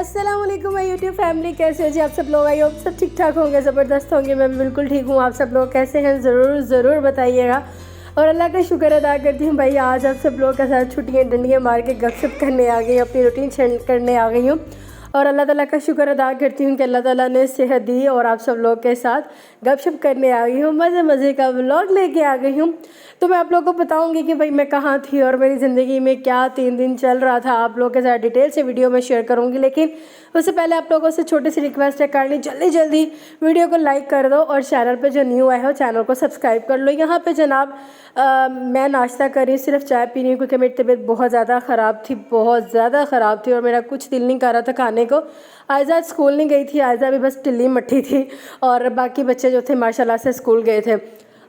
अस्सलाम वालेकुम my YouTube family, कैसे हो जी आप सब लोग। आई होप सब ठीक ठाक होंगे, ज़बरदस्त होंगे। मैं बिल्कुल ठीक हूँ। आप सब लोग कैसे हैं ज़रूर बताइएगा। और अल्लाह का शुक्र अदा करती हूँ भाई, आज आप सब लोग के साथ छुट्टियाँ डंडियाँ मार के गपशप करने आ गई, अपनी रूटीन शेयर करने आ गई हूँ। और अल्लाह ताला का शुक्र अदा करती हूँ कि अल्लाह ताला ने सेहत दी और आप सब लोग के साथ गपशप करने आ गई हूँ, मज़े का व्लॉग लेके आ गई हूँ। तो मैं आप लोगों को बताऊंगी कि भाई मैं कहाँ थी और मेरी ज़िंदगी में क्या 3 दिन चल रहा था। आप लोगों के साथ डिटेल से वीडियो में शेयर करूंगी, लेकिन उससे पहले आप लोगों से छोटी सी रिक्वेस्ट है, कर ली जल्दी वीडियो को लाइक कर दो और चैनल पे जो न्यू आए हो चैनल को सब्सक्राइब कर लो। यहाँ पे जनाब मैं नाश्ता कर रही हूँ, सिर्फ चाय पी रही हूँ क्योंकि मेरी तबीयत बहुत ज़्यादा ख़राब थी और मेरा कुछ दिल नहीं कर रहा था खाने को। आयज़ा स्कूल नहीं गई थी, आयज़ा भी बस टिल्ली मट्ठी थी और बाकी बच्चे जो थे माशाल्लाह से स्कूल गए थे।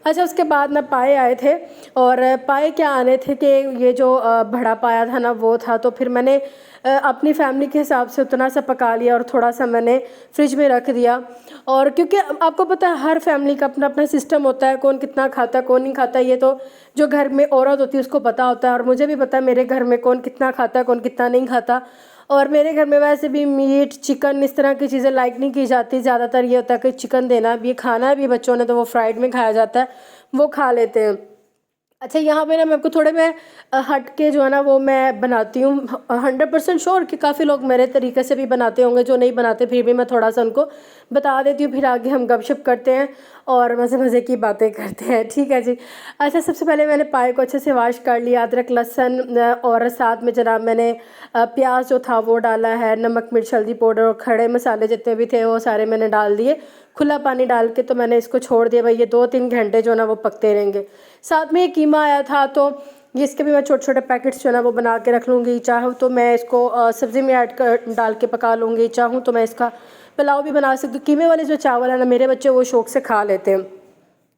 अच्छा, उसके बाद ना पाए आए थे और पाए क्या आने थे कि ये जो बड़ा पाया था ना वो था, तो फिर मैंने अपनी फैमिली के हिसाब से उतना सा पका लिया और थोड़ा सा मैंने फ्रिज में रख दिया। और क्योंकि आपको पता है हर फैमिली का अपना अपना सिस्टम होता है, कौन कितना खाता है कौन नहीं खाता, ये तो जो घर में औरत होती है उसको पता होता है। और मुझे भी पता है मेरे घर में कौन कितना खाता है कौन कितना नहीं खाता। और मेरे घर में वैसे भी मीट चिकन इस तरह की चीज़ें लाइक नहीं की जाती। ज़्यादातर ये होता है कि चिकन देना भी खाना भी बच्चों ने, तो वो फ्राइड में खाया जाता है, वो खा लेते हैं। अच्छा, यहाँ पे ना मैं आपको थोड़े मैं हट के जो है ना वो मैं बनाती हूँ 100% श्योर कि काफ़ी लोग मेरे तरीके से भी बनाते होंगे, जो नहीं बनाते फिर भी मैं थोड़ा सा उनको बता देती हूँ, फिर आगे हम गपशप करते हैं और मज़े की बातें करते हैं। ठीक है जी। अच्छा, सबसे पहले मैंने पाए को अच्छे से वॉश कर लिया, अदरक लहसुन और साथ में जनाब मैंने प्याज जो था वो डाला है, नमक मिर्च हल्दी पाउडर और खड़े मसाले जितने भी थे वो सारे मैंने डाल दिए। खुला पानी डाल के तो मैंने इसको छोड़ दिया भाई, ये 2-3 घंटे जो ना वो पकते रहेंगे। साथ में ये कीमा आया था तो इसके भी मैं छोटे पैकेट्स जो है ना वो बना के रख लूँगी। चाहूँ तो मैं इसको सब्ज़ी में ऐड कर डाल के पका लूँगी, चाहूँ तो मैं इसका पुलाव भी बना सकती हूँ। कीमे वाले जो चावल है ना मेरे बच्चे वो शौक़ से खा लेते हैं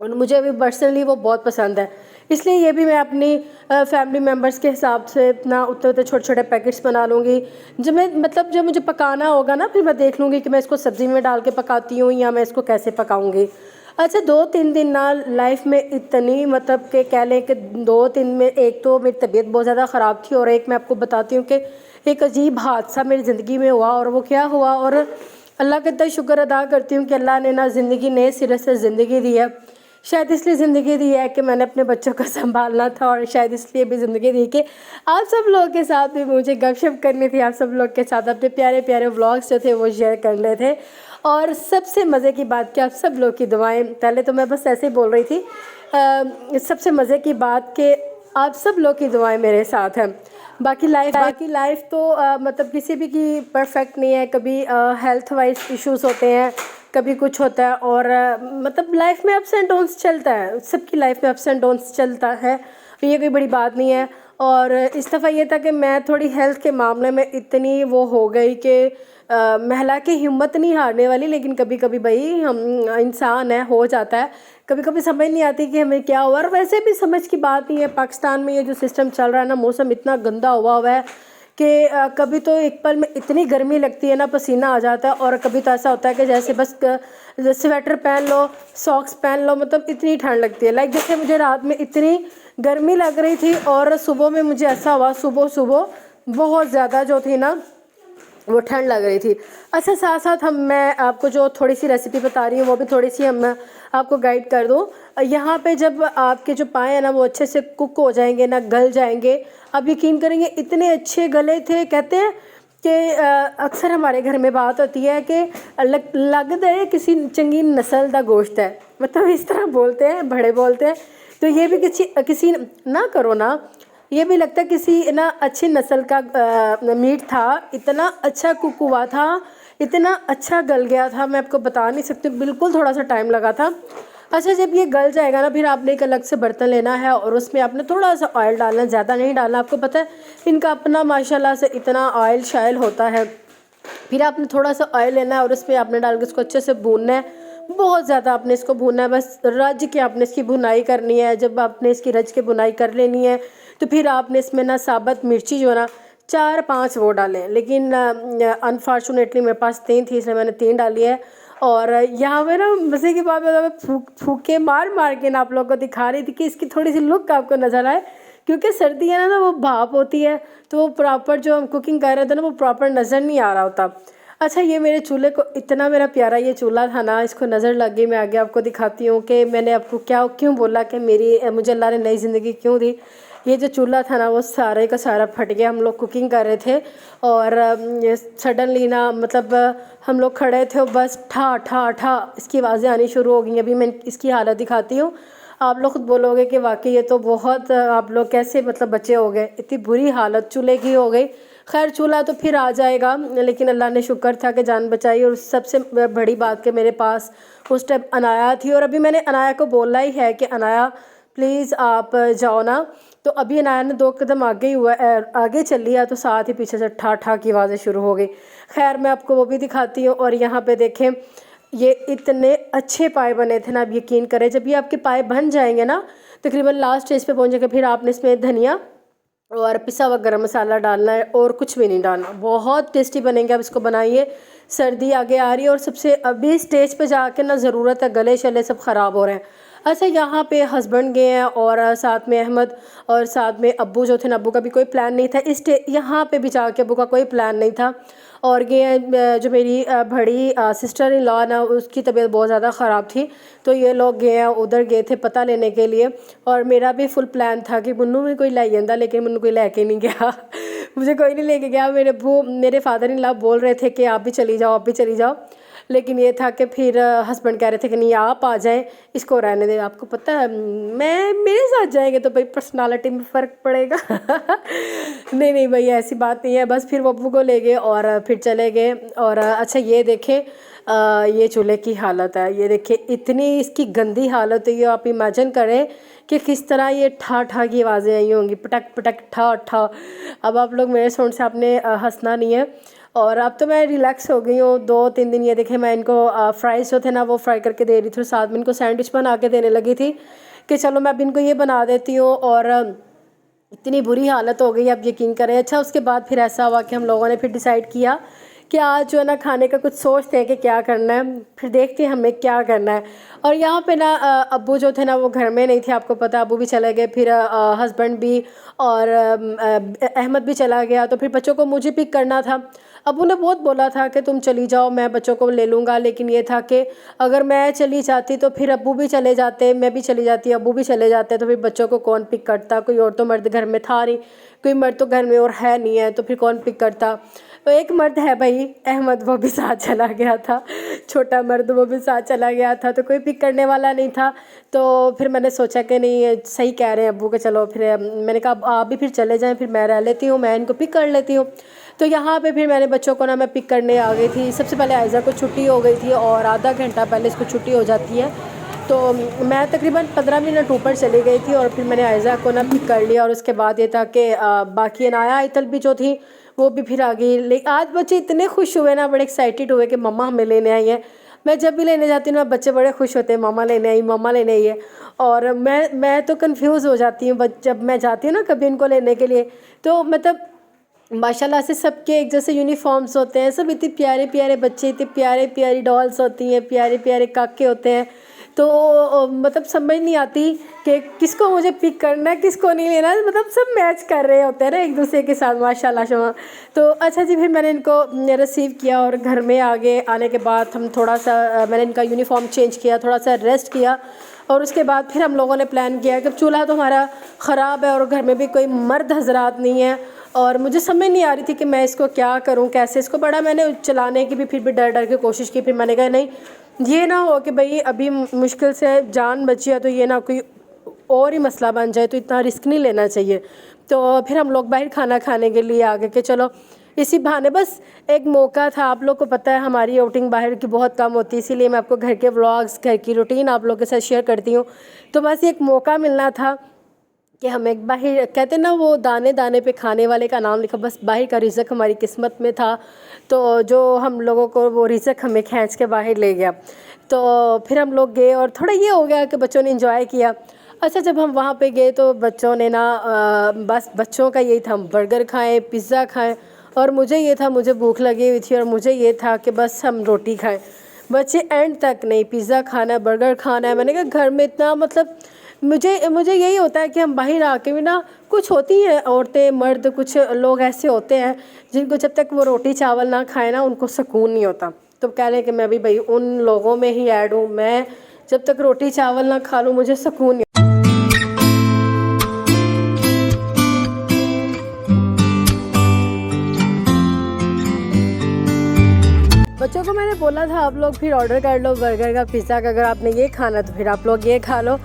और मुझे भी पर्सनली वो बहुत पसंद है, इसलिए ये भी मैं अपनी फैमिली मेम्बर्स के हिसाब से अपना उतने छोटे पैकेट्स बना लूँगी। जब मुझे पकाना होगा ना फिर मैं देख लूँगी कि मैं इसको सब्ज़ी में डाल के पकाती हूँ या मैं इसको कैसे पकाऊँगी। अच्छा, 2-3 दिन ना लाइफ में इतनी मतलब कि कह लें कि 2-3 में एक तो मेरी तबीयत बहुत ज़्यादा ख़राब थी और एक मैं आपको बताती हूँ कि एक अजीब हादसा मेरी ज़िंदगी में हुआ। और वो क्या हुआ, और अल्लाह का इतना शुक्र अदा करती हूँ कि अल्लाह ने ना ज़िंदगी नए सिरे से ज़िंदगी दी है। शायद इसलिए ज़िंदगी दी है कि मैंने अपने बच्चों को संभालना था और शायद इसलिए भी ज़िंदगी दी कि आप सब लोगों के साथ भी मुझे गपशप करनी थी, आप सब लोग के साथ अपने प्यारे व्लॉग्स जो थे वो शेयर करने थे। और सबसे मज़े की बात कि आप सब लोग की दुआएं, पहले तो मैं बस ऐसे ही बोल रही थी, सबसे मज़े की बात कि आप सब लोग की दुआएं मेरे साथ हैं। बाकी लाइफ तो मतलब किसी भी की परफेक्ट नहीं है, कभी हेल्थ वाइज इश्यूज़ होते हैं, कभी कुछ होता है और मतलब लाइफ में अप्स एंड डाउन्स चलता है, सबकी लाइफ में अप्स एंड डाउन्स चलता है, ये कोई बड़ी बात नहीं है। और इस दफ़ा ये था कि मैं थोड़ी हेल्थ के मामले में इतनी वो हो गई कि महिला की हिम्मत नहीं हारने वाली, लेकिन कभी कभी भाई हम इंसान है, हो जाता है, कभी कभी समझ नहीं आती कि हमें क्या हुआ। और वैसे भी समझ की बात नहीं है, पाकिस्तान में ये जो सिस्टम चल रहा है ना, मौसम इतना गंदा हुआ है कि कभी तो एक पल में इतनी गर्मी लगती है ना, पसीना आ जाता है, और कभी तो ऐसा होता है कि जैसे बस स्वेटर पहन लो सॉक्स पहन लो, मतलब इतनी ठंड लगती है। लाइक जैसे मुझे रात में इतनी गर्मी लग रही थी और सुबह में मुझे ऐसा हुआ, सुबह बहुत ज़्यादा जो थी ना वो ठंड लग रही थी। अच्छा, साथ मैं आपको जो थोड़ी सी रेसिपी बता रही हूँ वो भी थोड़ी सी हम आपको गाइड कर दूँ। यहाँ पे जब आपके जो पाए हैं ना वो अच्छे से कुक हो जाएंगे ना, गल जाएंगे, आप यकीन करेंगे इतने अच्छे गले थे। कहते हैं कि अक्सर हमारे घर में बात होती है कि लगता है किसी चंगी नस्ल का गोश्त है, मतलब इस तरह बोलते हैं, बड़े बोलते हैं। तो ये भी किसी ना करो ना, ये भी लगता है किसी ना अच्छी नस्ल का मीट था, इतना अच्छा कुक हुआ था, इतना अच्छा गल गया था, मैं आपको बता नहीं सकती, बिल्कुल थोड़ा सा टाइम लगा था। अच्छा, जब ये गल जाएगा ना फिर आपने एक अलग से बर्तन लेना है और उसमें आपने थोड़ा सा ऑयल डालना, ज़्यादा नहीं डालना। आपको पता है इनका अपना माशाल्लाह से इतना ऑयल शायल होता है। फिर आपने थोड़ा सा ऑयल लेना है और उसमें आपने डाल के इसको अच्छे से भूनना है, बहुत ज़्यादा आपने इसको भूनना है, बस रज के आपने इसकी भुनाई करनी है। जब आपने इसकी रज के भुनाई कर लेनी है तो फिर आपने इसमें ना साबुत मिर्ची जो है ना 4-5 वो डालें, लेकिन अनफॉर्चुनेटली मेरे पास 3 थी इसलिए मैंने 3 डाली है। और यहाँ पे ना मज़े की बात है, मैं फूक के मार के ना आप लोगों को दिखा रही थी कि इसकी थोड़ी सी लुक आपको नज़र आए क्योंकि सर्दी है ना वो भाप होती है, तो वो प्रॉपर जो हम कुकिंग कर रहे थे ना वो प्रॉपर नज़र नहीं आ रहा होता। अच्छा, ये मेरे चूल्हे को इतना मेरा प्यारा ये चूल्हा था ना, इसको नज़र लग गई। मैं आगे आपको दिखाती हूँ कि मैंने आपको क्या क्यों बोला कि मुझे अल्लाह ने नई ज़िंदगी क्यों दी। ये जो चूल्हा था ना वो सारे का सारा फट गया। हम लोग कुकिंग कर रहे थे और ये सडनली ना मतलब हम लोग खड़े थे और बस ठा ठा ठा इसकी आवाज़ें आनी शुरू हो गई। अभी मैं इसकी हालत दिखाती हूँ, आप लोग खुद बोलोगे कि वाकई ये तो बहुत आप लोग कैसे मतलब बचे हो गए, इतनी बुरी हालत चूल्हे की हो गई। खैर चूल्हा तो फिर आ जाएगा, लेकिन अल्लाह ने शुक्र था कि जान बचाई। और सबसे बड़ी बात कि मेरे पास उस टाइम अनाया थी, और अभी मैंने अनाया को बोला ही है कि अनाया प्लीज़ आप जाओ ना। तो अभी अनाया ने 2 कदम आगे चल लिया, तो साथ ही पीछे से ठा ठा की आवाज़ें शुरू हो गई। खैर मैं आपको वो भी दिखाती हूँ। और यहाँ पे देखें, ये इतने अच्छे पाए बने थे ना, आप यकीन करें जब ये आपके पाए बन जाएंगे ना, तकरीबन लास्ट स्टेज पे पहुँचेंगे, फिर आपने इसमें धनिया और पिसा हुआ गरम मसाला डालना है और कुछ भी नहीं डालना। बहुत टेस्टी बनेंगे, आप इसको बनाइए। सर्दी आगे आ रही है और सबसे अभी स्टेज पे जाके ना ज़रूरत है, गले शले सब ख़राब हो रहे हैं। अच्छा, यहाँ पे हस्बैंड गए हैं और साथ में अहमद और साथ में अब्बू जो थे ना, अब्बू का भी कोई प्लान नहीं था। यहाँ पे भी जाके अब्बू का कोई प्लान नहीं था। और ये जो मेरी बड़ी सिस्टर इन लॉ ना, उसकी तबीयत बहुत ज़्यादा ख़राब थी, तो ये लोग गए हैं, उधर गए थे पता लेने के लिए। और मेरा भी फुल प्लान था कि मुन्नू में कोई लाई जाता, लेकिन मुन्नू कोई लेके नहीं गया मुझे कोई नहीं लेके गया। मेरे फादर इन लॉ बोल रहे थे कि आप भी चली जाओ, आप भी चली जाओ, लेकिन ये था कि फिर हस्बैंड कह रहे थे कि नहीं आप आ जाएं, इसको रहने दें। आपको पता है मेरे साथ जाएंगे तो भाई पर्सनालिटी में फ़र्क पड़ेगा नहीं नहीं भैया, ऐसी बात नहीं है। बस फिर वो अब्बू को ले गए और फिर चले गए। और अच्छा ये देखें, ये चूल्हे की हालत है, ये देखिए इतनी इसकी गंदी हालत है। ये आप इमेजिन करें कि किस तरह ये ठा ठा की आवाज़ें आई होंगी, पटक पटक ठा ठा। अब आप लोग मेरे साउंड से आपने हंसना नहीं है। और अब तो मैं रिलैक्स हो गई हूँ 2-3 दिन। ये देखें, मैं इनको फ्राइज़ जो थे ना वो फ्राई करके दे रही थी, और साथ में इनको सैंडविच बना के देने लगी थी कि चलो मैं अब इनको ये बना देती हूँ। और इतनी बुरी हालत हो गई, आप यकीन करें। अच्छा, उसके बाद फिर ऐसा हुआ कि हम लोगों ने फिर डिसाइड किया कि आज जो है ना खाने का कुछ सोचते हैं कि क्या करना है, फिर देखते हैं हमें क्या करना है। और यहाँ पे ना अब्बू जो थे ना वो घर में नहीं थे, आपको पता, अब्बू भी चले गए, फिर हस्बैंड भी और अहमद भी चला गया। तो फिर बच्चों को मुझे पिक करना था। अब्बू ने बहुत बोला था कि तुम चली जाओ, मैं बच्चों को ले लूँगा, लेकिन ये था कि अगर मैं चली जाती तो फिर अब्बू भी चले जाते, मैं भी चली जाती, अब्बू भी चले जाते, तो फिर बच्चों को कौन पिक करता। कोई और तो मर्द घर में था नहीं, कोई मर्द तो घर में और है नहीं है, तो फिर कौन पिक करता। तो एक मर्द है भाई अहमद, वो भी साथ चला गया था, छोटा मर्द वो भी साथ चला गया था, तो कोई पिक करने वाला नहीं था। तो फिर मैंने सोचा कि नहीं सही कह रहे हैं अब्बू के, चलो फिर मैंने कहा आप भी फिर चले जाएं, फिर मैं रह लेती हूँ, मैं इनको पिक कर लेती हूँ। तो यहाँ पे फिर मैंने बच्चों को ना मैं पिक करने आ गई थी। सबसे पहले आयज़ा को छुट्टी हो गई थी और आधा घंटा पहले इसको छुट्टी हो जाती है, तो मैं तकरीबन 15 मिनट ऊपर चली गई थी और फिर मैंने आयज़ा को ना पिक कर लिया। और उसके बाद ये था कि बाकी अनाया आयतल भी जो थी वो भी फिर आ गई। लेकिन आज बच्चे इतने खुश हुए ना, बड़े एक्साइटेड हुए कि मम्मा हमें लेने आई है। मैं जब भी लेने जाती हूँ ना बच्चे बड़े खुश होते हैं, मम्मा लेने आई, मम्मा लेने आई है। और मैं तो कंफ्यूज हो जाती हूँ जब मैं जाती हूँ ना कभी इनको लेने के लिए। तो मतलब माशाल्लाह से सबके एक जैसे यूनिफॉर्म्स होते हैं, सब इतने प्यारे प्यारे बच्चे, इतने प्यारे प्यारी डॉल्स होती हैं, प्यारे प्यारे काके होते हैं। तो मतलब समझ नहीं आती कि किसको मुझे पिक करना है, किसको नहीं लेना है। मतलब सब मैच कर रहे होते हैं ना एक दूसरे के साथ, माशाल्लाह शमा। तो अच्छा जी, फिर मैंने इनको रिसीव किया और घर में आने के बाद हम थोड़ा सा मैंने इनका यूनिफॉर्म चेंज किया, थोड़ा सा रेस्ट किया। और उसके बाद फिर हम लोगों ने प्लान किया कि चूल्हा तो हमारा ख़राब है और घर में भी कोई मर्द हजरात नहीं है, और मुझे समझ नहीं आ रही थी कि मैं इसको क्या करूं, कैसे इसको। बड़ा मैंने चलाने की भी फिर भी डर डर के कोशिश की। फिर मैंने कहा नहीं, ये ना हो कि भाई अभी मुश्किल से जान बची है तो ये ना कोई और ही मसला बन जाए, तो इतना रिस्क नहीं लेना चाहिए। तो फिर हम लोग बाहर खाना खाने के लिए आ गए कि चलो इसी बहाने, बस एक मौका था। आप लोग को पता है हमारी आउटिंग बाहर की बहुत कम होती है, इसीलिए मैं आपको घर के व्लॉग्स, घर की रूटीन आप लोगों के साथ शेयर करती हूँ। तो बस एक मौका मिलना था कि हम एक बाहर, कहते ना वो दाने दाने पे खाने वाले का नाम लिखा, बस बाहर का रिज़्क हमारी किस्मत में था। तो जो हम लोगों को वो रिज़्क हमें खींच के बाहर ले गया। तो फिर हम लोग गए और थोड़ा ये हो गया कि बच्चों ने इंजॉय किया। अच्छा, जब हम वहाँ पे गए तो बच्चों ने ना बस बच्चों का यही था, हम बर्गर खाएँ, पिज़्ज़ा खाएँ, और मुझे ये था, मुझे भूख लगी हुई थी और मुझे ये था कि बस हम रोटी खाएँ। बच्चे एंड तक नहीं, पिज़्ज़ा खाना है, बर्गर खाना है। मैंने कहा घर में इतना मतलब मुझे यही होता है कि हम बाहर आके भी ना, कुछ होती हैं औरतें मर्द, कुछ लोग ऐसे होते हैं जिनको जब तक वो रोटी चावल ना खाए ना उनको सुकून नहीं होता। तो कह रहे कि मैं भी भाई उन लोगों में ही ऐड हूँ, मैं जब तक रोटी चावल ना खा लूँ मुझे सुकून नहीं। बच्चों को मैंने बोला था आप लोग फिर ऑर्डर कर लो बर्गर का, पिज़्ज़ा का, अगर आपने ये खाना तो फिर आप लोग ये खा लो।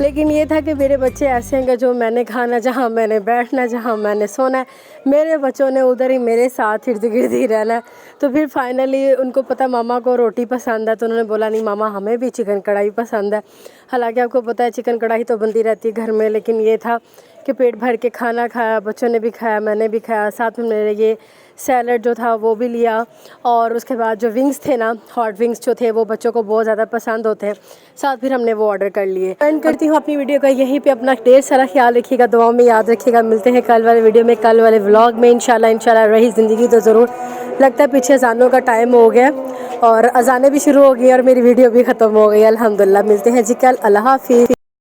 लेकिन ये था कि मेरे बच्चे ऐसे हैं कि जो मैंने खाना, जहाँ मैंने बैठना, जहाँ मैंने सोना है, मेरे बच्चों ने उधर ही मेरे साथ इर्द गिर्द ही रहना है। तो फिर फाइनली उनको पता मामा को रोटी पसंद है, तो उन्होंने बोला नहीं मामा हमें भी चिकन कढ़ाई पसंद है। हालांकि आपको पता है चिकन कढ़ाई तो बनती रहती है घर में, लेकिन ये था कि पेट भर के खाना खाया, बच्चों ने भी खाया, मैंने भी खाया। साथ में मेरे ये सैलड जो था वो भी लिया, और उसके बाद जो विंग्स थे ना, हॉट विंग्स जो थे वो बच्चों को बहुत ज़्यादा पसंद होते हैं, साथ फिर हमने वो ऑर्डर कर लिए। एंड करती हूँ अपनी वीडियो का यहीं पे। अपना ढेर सारा ख्याल रखिएगा, दुआओं में याद रखिएगा। मिलते हैं कल वाले वीडियो में, कल वाले व्लॉग में इंशाल्लाह रही ज़िंदगी तो ज़रूर। लगता है पीछे अज़ानों का टाइम हो गया और अज़ानें भी शुरू हो गई और मेरी वीडियो भी ख़त्म हो गई। अल्हम्दुलिल्लाह। मिलते हैं जी कल। अल्लाह हाफ़िज़।